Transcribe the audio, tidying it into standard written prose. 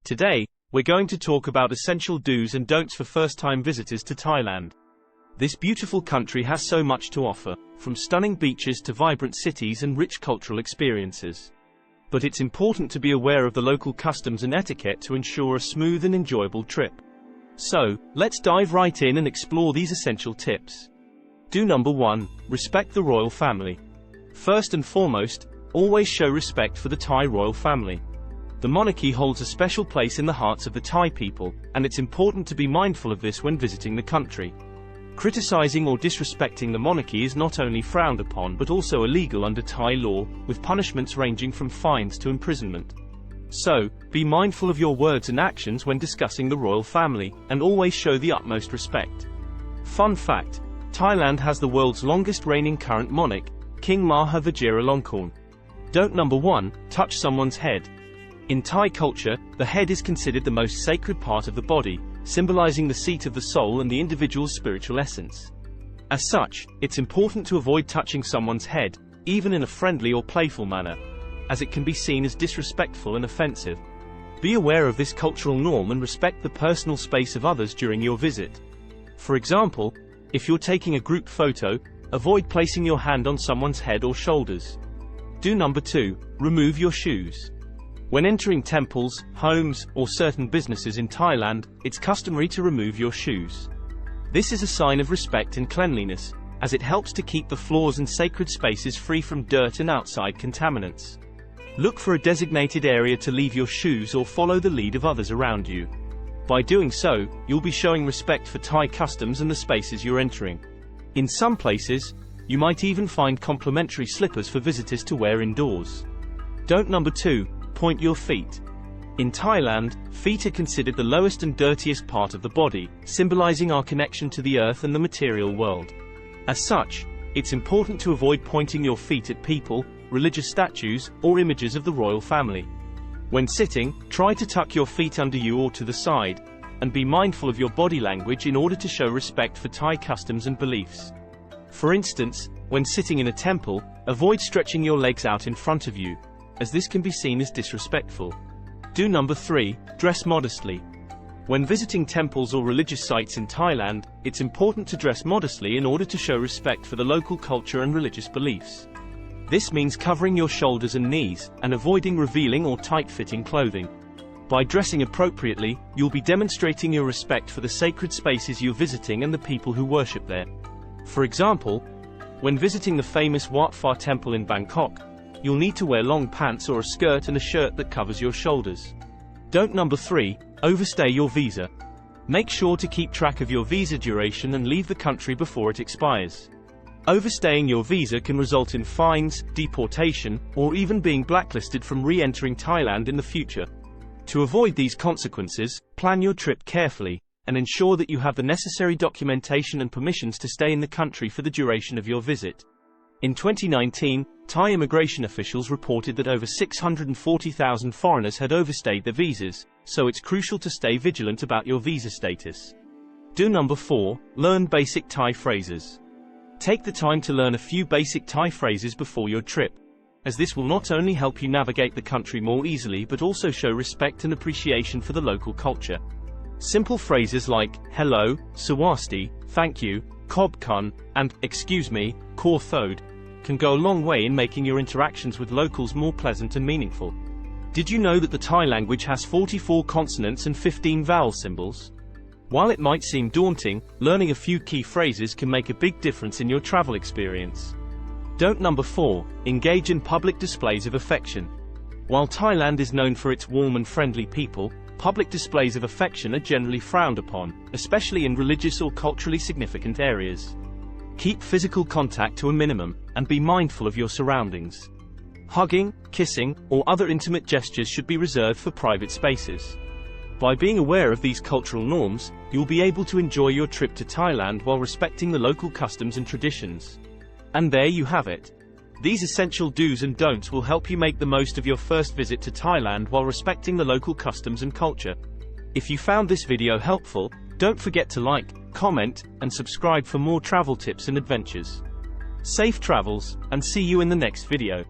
Today, we're going to talk about essential do's and don'ts for first-time visitors to Thailand. This beautiful country has so much to offer, from stunning beaches to vibrant cities and rich cultural experiences. But it's important to be aware of the local customs and etiquette to ensure a smooth and enjoyable trip. So, let's dive right in and explore these essential tips. Do number 1, respect the royal family. First and foremost, always show respect for the Thai royal family. The monarchy holds a special place in the hearts of the Thai people, and it's important to be mindful of this when visiting the country. Criticizing or disrespecting the monarchy is not only frowned upon but also illegal under Thai law, with punishments ranging from fines to imprisonment. So, be mindful of your words and actions when discussing the royal family, and always show the utmost respect. Fun fact: Thailand has the world's longest reigning current monarch, King Maha Vajiralongkorn. Don't number 1, touch someone's head. In Thai culture, the head is considered the most sacred part of the body, symbolizing the seat of the soul and the individual's spiritual essence. As such, it's important to avoid touching someone's head, even in a friendly or playful manner, as it can be seen as disrespectful and offensive. Be aware of this cultural norm and respect the personal space of others during your visit. For example, if you're taking a group photo, avoid placing your hand on someone's head or shoulders. Do number 2, remove your shoes. When entering temples, homes, or certain businesses in Thailand, it's customary to remove your shoes. This is a sign of respect and cleanliness, as it helps to keep the floors and sacred spaces free from dirt and outside contaminants. Look for a designated area to leave your shoes or follow the lead of others around you. By doing so, you'll be showing respect for Thai customs and the spaces you're entering. In some places, you might even find complimentary slippers for visitors to wear indoors. Don't number 2, point your feet. In Thailand, feet are considered the lowest and dirtiest part of the body, symbolizing our connection to the earth and the material world. As such, it's important to avoid pointing your feet at people, religious statues, or images of the royal family. When sitting, try to tuck your feet under you or to the side, and be mindful of your body language in order to show respect for Thai customs and beliefs. For instance, when sitting in a temple, avoid stretching your legs out in front of you, as this can be seen as disrespectful. Do number 3, dress modestly. When visiting temples or religious sites in Thailand, it's important to dress modestly in order to show respect for the local culture and religious beliefs. This means covering your shoulders and knees, and avoiding revealing or tight-fitting clothing. By dressing appropriately, you'll be demonstrating your respect for the sacred spaces you're visiting and the people who worship there. For example, when visiting the famous Wat Phra temple in Bangkok, you'll need to wear long pants or a skirt and a shirt that covers your shoulders. Don't number 3, overstay your visa. Make sure to keep track of your visa duration and leave the country before it expires. Overstaying your visa can result in fines, deportation, or even being blacklisted from re-entering Thailand in the future. To avoid these consequences, plan your trip carefully, and ensure that you have the necessary documentation and permissions to stay in the country for the duration of your visit. In 2019, Thai immigration officials reported that over 640,000 foreigners had overstayed their visas, so it's crucial to stay vigilant about your visa status. Do number 4, learn basic Thai phrases. Take the time to learn a few basic Thai phrases before your trip, as this will not only help you navigate the country more easily but also show respect and appreciation for the local culture. Simple phrases like hello, sawasti, thank you, kob kun, and excuse me, kor thode, can go a long way in making your interactions with locals more pleasant and meaningful. Did you know that the Thai language has 44 consonants and 15 vowel symbols? While it might seem daunting, learning a few key phrases can make a big difference in your travel experience. Don't number 4, engage in public displays of affection. While Thailand is known for its warm and friendly people, public displays of affection are generally frowned upon, especially in religious or culturally significant areas. Keep physical contact to a minimum, and be mindful of your surroundings. Hugging, kissing, or other intimate gestures should be reserved for private spaces. By being aware of these cultural norms, you'll be able to enjoy your trip to Thailand while respecting the local customs and traditions. And there you have it. These essential do's and don'ts will help you make the most of your first visit to Thailand while respecting the local customs and culture. If you found this video helpful, don't forget to like, comment, and subscribe for more travel tips and adventures. Safe travels, and see you in the next video.